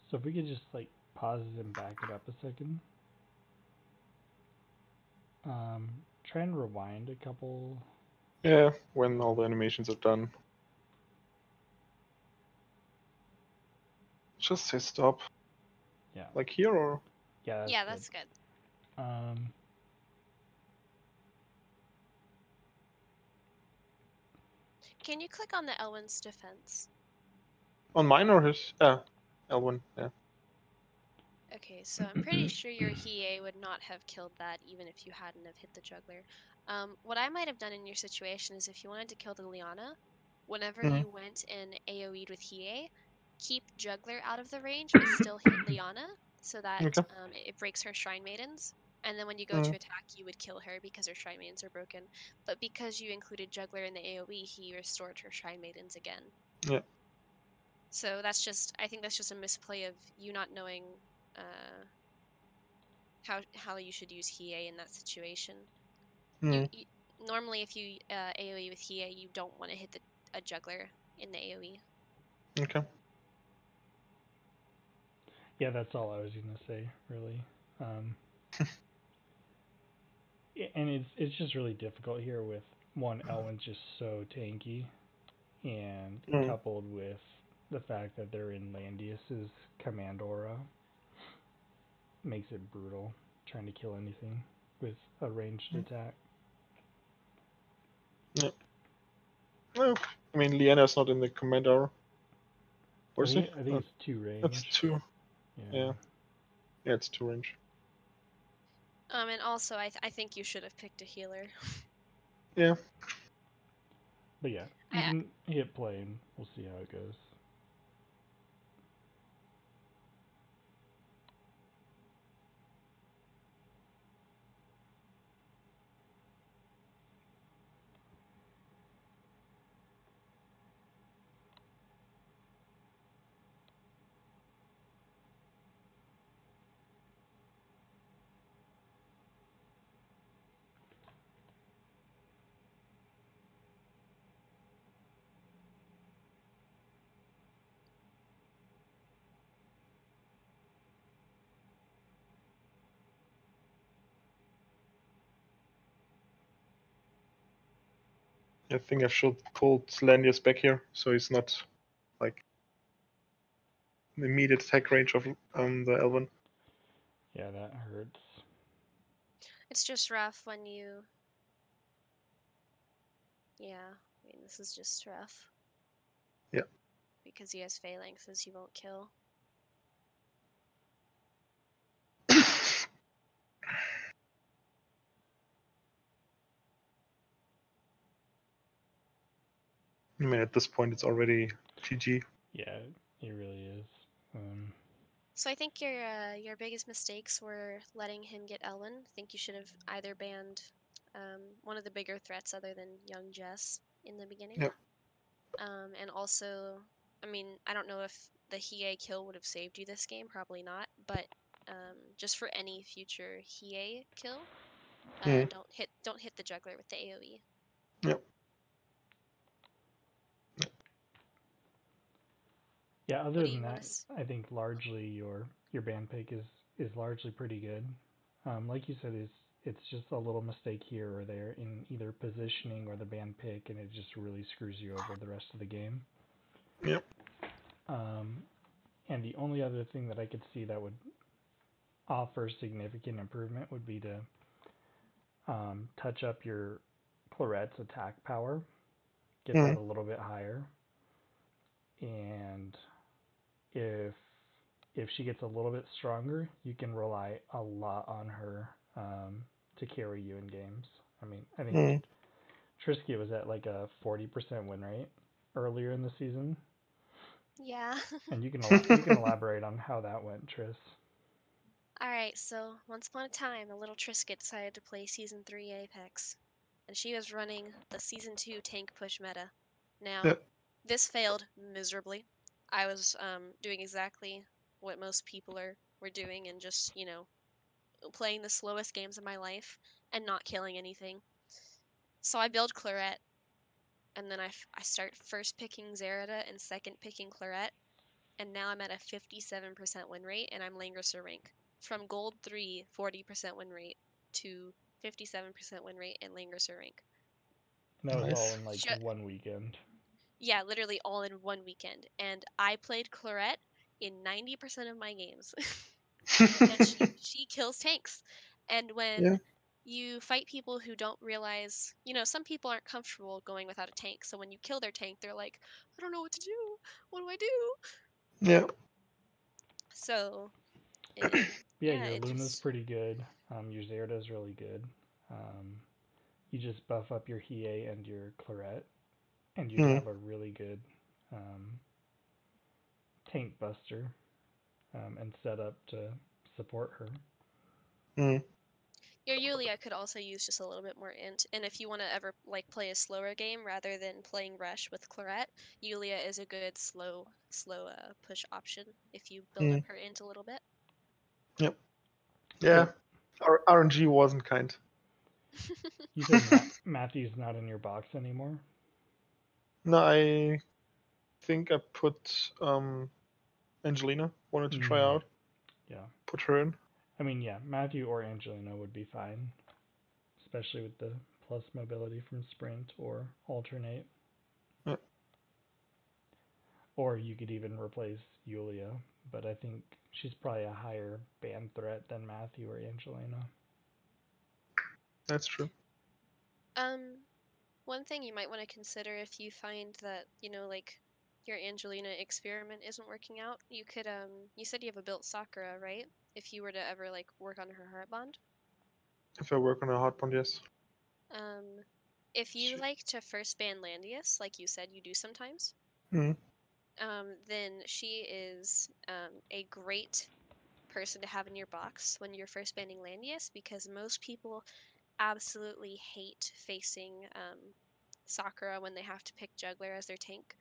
So if we could just like pause and back it up a second. Try and rewind a couple. Yeah, when all the animations are done. Just say stop. Yeah. Like here or? Yeah, that's good. Can you click on the Elwyn's defense? On mine or his? Elwyn, yeah. Okay, so I'm pretty sure your Hiei would not have killed that even if you hadn't have hit the juggler. What I might have done in your situation is if you wanted to kill the Liana, whenever you went and AoE'd with Hiei, keep Juggler out of the range, but still hit Liana, so that Okay. it breaks her Shrine Maidens. And then when you go Mm. to attack, you would kill her because her Shrine Maidens are broken. But because you included Juggler in the AoE, he restored her Shrine Maidens again. Yeah. So that's just, I think that's just a misplay of you not knowing how you should use Hiei in that situation. Mm. You normally, if you AoE with Hiei, you don't want to hit a Juggler in the AoE. Okay. Yeah, that's all I was gonna say, really. And it's just really difficult here with one, Elwyn's just so tanky, and coupled with the fact that they're in Landius's command aura, makes it brutal trying to kill anything with a ranged attack. Yeah. Well, I mean, Liana's not in the command aura. Or is it? I think it's 2 range. That's 2. Yeah. Yeah, it's 2 range. And also, I think you should have picked a healer. Yeah. But yeah, you can hit play and we'll see how it goes. I think I should pull Landius back here, so he's not like the immediate attack range of the Elven. Yeah, that hurts. It's just rough when you. Yeah, I mean, this is just rough. Yeah. Because he has phalanxes, he won't kill. I mean, at this point, it's already GG. Yeah, it really is. So I think your biggest mistakes were letting him get Elwyn. I think you should have either banned one of the bigger threats other than young Jess in the beginning. Yep. And also, I mean, I don't know if the Hiei kill would have saved you this game, probably not, but just for any future Hiei kill, don't hit the juggler with the AoE. Yep. Yeah, other than that, I think largely your ban pick is largely pretty good. Like you said, it's just a little mistake here or there in either positioning or the ban pick, and it just really screws you over the rest of the game. Yep. And the only other thing that I could see that would offer significant improvement would be to touch up your Clarette's attack power, get that a little bit higher, and if she gets a little bit stronger, you can rely a lot on her to carry you in games. I mean, I think Triskia was at like a 40% win rate earlier in the season. Yeah. And you can elaborate on how that went, Tris. Alright, so once upon a time, a little Trisket decided to play Season 3 Apex. And she was running the Season 2 tank push meta. Now, this failed miserably. I was doing exactly what most people were doing and just, playing the slowest games of my life and not killing anything. So I build Clarette, and then I start first picking Zerida and second picking Clarette, and now I'm at a 57% win rate, and I'm Langrisser rank. From Gold 3, 40% win rate, to 57% win rate and Langrisser rank. And that was all in like one weekend. Yeah, literally all in one weekend. And I played Clarette in 90% of my games. And she kills tanks. And when you fight people who don't realize, some people aren't comfortable going without a tank. So when you kill their tank, they're like, I don't know what to do. What do I do? Yeah. So, your Luna's pretty good. Your Zerda's really good. You just buff up your Hiei and your Clarette, and you'd have a really good tank buster and set up to support her. Mm. Your Yulia could also use just a little bit more int, and if you want to ever like play a slower game rather than playing Rush with Claret, Yulia is a good slow push option if you build up her int a little bit. Yep. Yeah. So, Our RNG wasn't kind. you said Matthew's not in your box anymore? No, I think I put Angelina. Wanted to try out. Yeah. Put her in. I mean, yeah, Matthew or Angelina would be fine, especially with the plus mobility from sprint or alternate. Yeah. Or you could even replace Yulia, but I think she's probably a higher ban threat than Matthew or Angelina. That's true. One thing you might want to consider if you find that, like your Angelina experiment isn't working out, you could you said you have a built Sakura, right? If you were to ever like work on her heart bond. If I work on a hard bond, yes. If you like to first ban Landius, like you said you do sometimes, Mm. then she is a great person to have in your box when you're first banning Landius, because most people absolutely hate facing Sakura when they have to pick Juggler as their tank.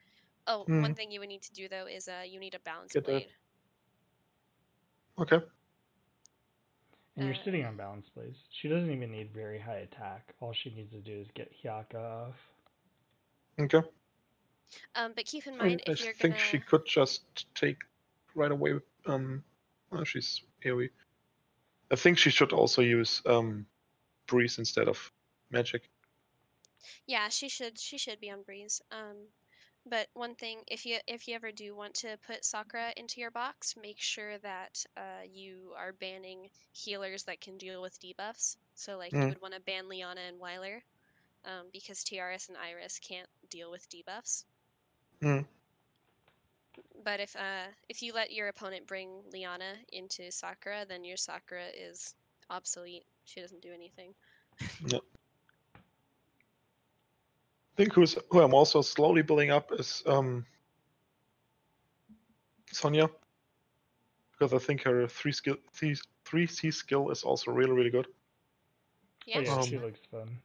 Oh, one thing you would need to do though is you need a balance Get blade. that. Okay. And you're sitting on balance blades. She doesn't even need very high attack. All she needs to do is get Hyaka off. Okay. But keep in mind, if you're gonna... I think she could just take right away. Well, she's AoE. I think she should also use Breeze instead of Magic. Yeah, she should be on Breeze. But one thing, if you ever do want to put Sakura into your box, make sure that you are banning healers that can deal with debuffs. So like you would want to ban Liana and Weiler, because TRS and Iris can't deal with debuffs. But if you let your opponent bring Liana into Sakura, then your Sakura is obsolete. She doesn't do anything. Yeah. I think who I'm also slowly building up is Sonya, because I think her 3C skill is also really, really good. Yeah, oh yeah, she looks fun.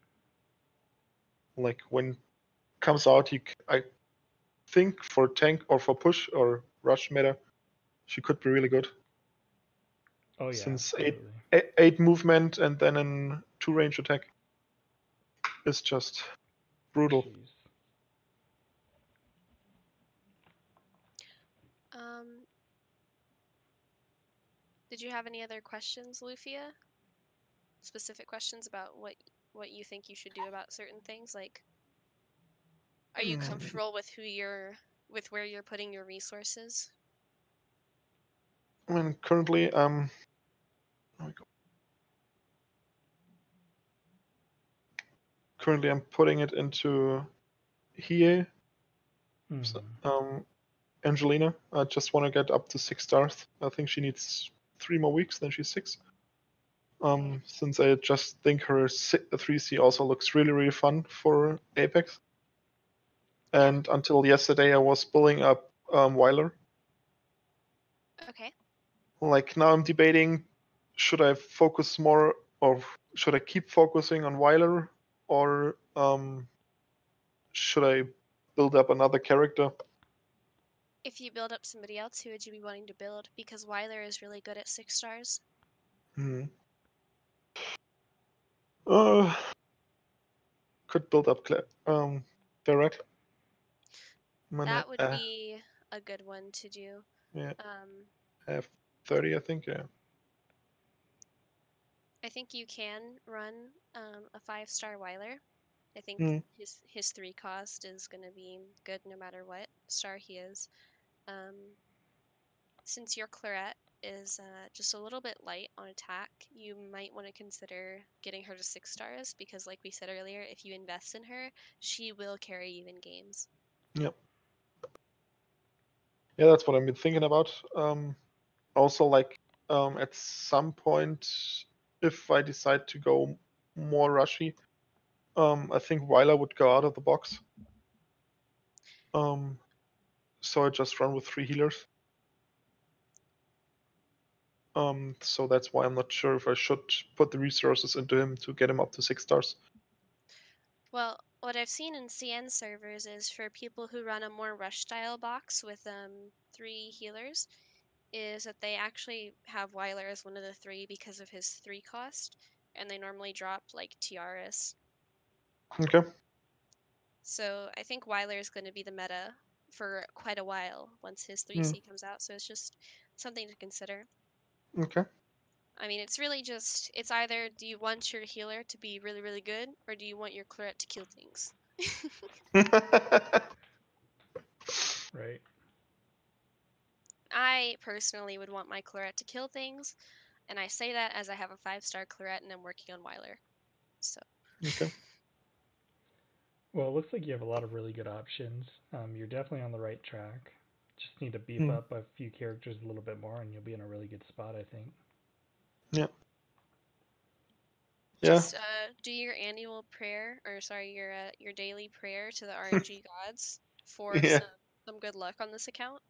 Like when comes out, I think for tank or for push or rush meta, she could be really good. Oh yeah, since absolutely. eight movement and then an 2 range attack is just brutal. Jeez. Did you have any other questions, Lufia? Specific questions about what you think you should do about certain things? Like, are you comfortable with where you're putting your resources? I mean, currently I'm putting it into Hie. Angelina. I just want to get up to 6 stars. I think she needs 3 more weeks, then she's 6. Since I just think her 3C also looks really, really fun for Apex. And until yesterday, I was building up Weiler. Okay. Like now I'm debating, should I focus more, or should I keep focusing on Weiler, or should I build up another character? If you build up somebody else, who would you be wanting to build? Because Weiler is really good at 6 stars. Could build up Barrett. That would be a good one to do. Yeah. I have 30, I think. Yeah. I think you can run a 5-star Weiler. I think his 3 cost is going to be good no matter what star he is. Since your Claret is just a little bit light on attack, you might want to consider getting her to 6 stars, because like we said earlier, if you invest in her, she will carry you in games. Yep. Yeah, that's what I've been thinking about. Also, like at some point, if I decide to go more rushy, I think Weiler would go out of the box. So I just run with 3 healers. So that's why I'm not sure if I should put the resources into him to get him up to 6 stars. Well, what I've seen in CN servers is for people who run a more rush style box with 3 healers, is that they actually have Weiler as one of the 3 because of his 3 cost, and they normally drop like Tiaras. Okay. So I think Weiler is going to be the meta for quite a while once his 3C comes out. So it's just something to consider. Okay. I mean, it's really just, it's either do you want your healer to be really, really good, or do you want your claret to kill things? Right. I personally would want my claret to kill things, and I say that as I have a 5-star claret and I'm working on Weiler. So. Okay. Well, it looks like you have a lot of really good options. You're definitely on the right track. Just need to beef up a few characters a little bit more, and you'll be in a really good spot, I think. Yeah. Just do your annual prayer, or sorry, your daily prayer to the RNG gods for Yeah. some good luck on this account,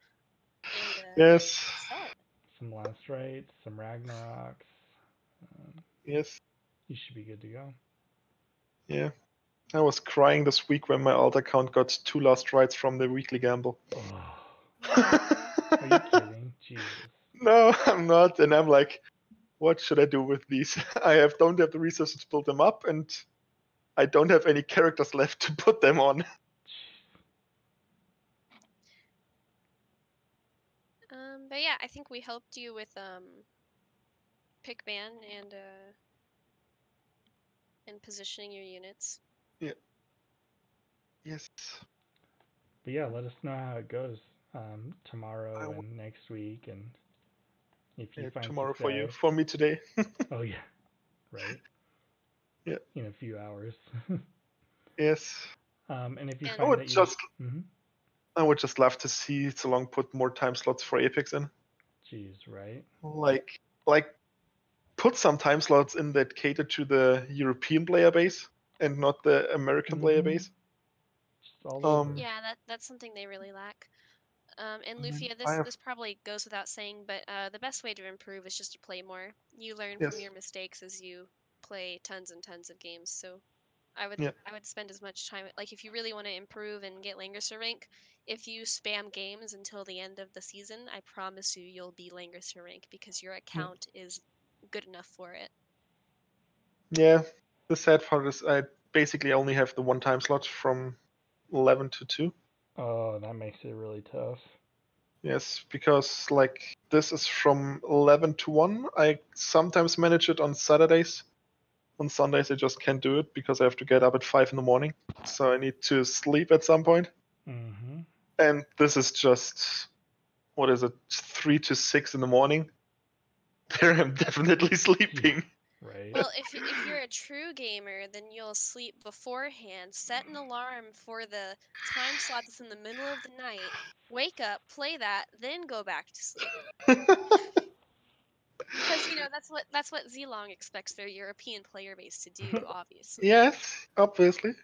and Yes. set. Some last rites, some Ragnaroks. Yes. You should be good to go. Yeah. I was crying this week when my alt account got 2 last rights from the weekly gamble. Oh, are you kidding? Jesus. No, I'm not, and I'm like, what should I do with these? I don't have the resources to build them up, and I don't have any characters left to put them on. But yeah, I think we helped you with pick ban and positioning your units. Yeah. Yes. But yeah, let us know how it goes tomorrow I and next week, and if you Yeah, find tomorrow for you, success. for me today. Oh yeah, right. Yeah. In a few hours. Yes. And if you And- I find would that you, just, I would just love to see Salong put more time slots for Apex in. Jeez, right? Like, put some time slots in that cater to the European player base and not the American player base. Just all over. Yeah, that's something they really lack. And I mean, Lufia, I have- this probably goes without saying, but the best way to improve is just to play more. You learn Yes. from your mistakes as you play tons and tons of games. So I Yeah. would spend as much time, like if you really want to improve and get Langerser rank, if you spam games until the end of the season, I promise you you'll be Langerser rank because your account is good enough for it. Yeah. The sad part is I basically only have the one time slot from 11 to 2. Oh, that makes it really tough. Yes, because like this is from 11 to 1. I sometimes manage it on Saturdays. On Sundays, I just can't do it because I have to get up at 5 in the morning. So I need to sleep at some point. Mm-hmm. And this is just, what is it, 3 to 6 in the morning? There I'm definitely sleeping. Right. Well, if you're a true gamer, then you'll sleep beforehand, set an alarm for the time slot that's in the middle of the night, wake up, play that, then go back to sleep. Because that's what Zlong expects their European player base to do, obviously. Yes, obviously.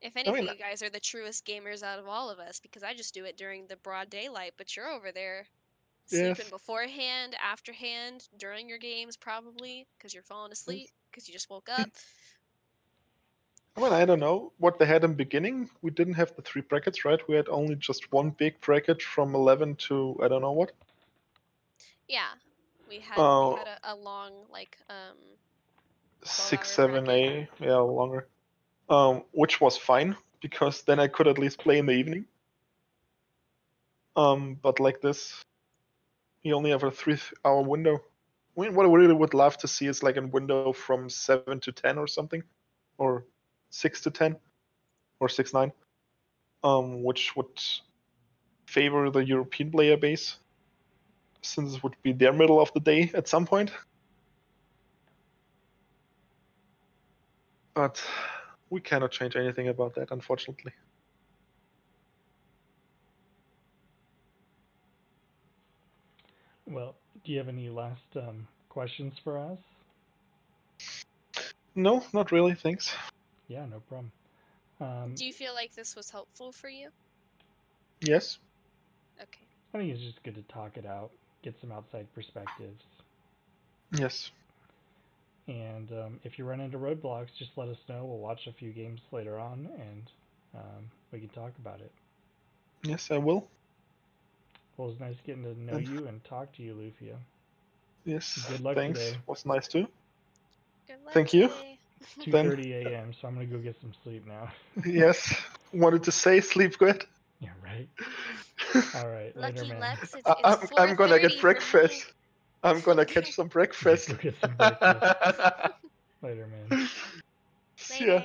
If anything, mean- you guys are the truest gamers out of all of us because I just do it during the broad daylight, but you're over there sleeping Yes. beforehand, afterhand, during your games probably because you're falling asleep because you just woke up. I mean, I don't know what they had in the beginning. We didn't have the 3 brackets, right? We had only just one big bracket from 11 to I don't know what. Yeah, we had Oh. a long 6, 12-hour 7, bracket. yeah, longer. Which was fine because then I could at least play in the evening. But like this, you only have a 3-hour window. I mean, what I really would love to see is like a window from 7 to 10 or something, or 6 to 10, or 6 9, which would favor the European player base, since it would be their middle of the day at some point. But we cannot change anything about that, unfortunately. Well, do you have any last questions for us? No, not really. Thanks. Yeah, no problem. Do you feel like this was helpful for you? Yes. Okay. I think it's just good to talk it out. get some outside perspectives. Yes. And if you run into roadblocks, just let us know. We'll watch a few games later on, and we can talk about it. Yes, I will. Well, it was nice getting to know you and talk to you, Lufia. Yes. Good luck Thanks. today. Was nice too. Good luck Thank you. today. It's 2:30 a.m., so I'm gonna go get some sleep now. Yes. Wanted to say sleep good. Yeah, right. All right, later, Lucky man. Lex, it's I'm gonna 4:30 get for me. breakfast. I'm gonna catch some breakfast. Go get some breakfast. Later, man. See ya. Later.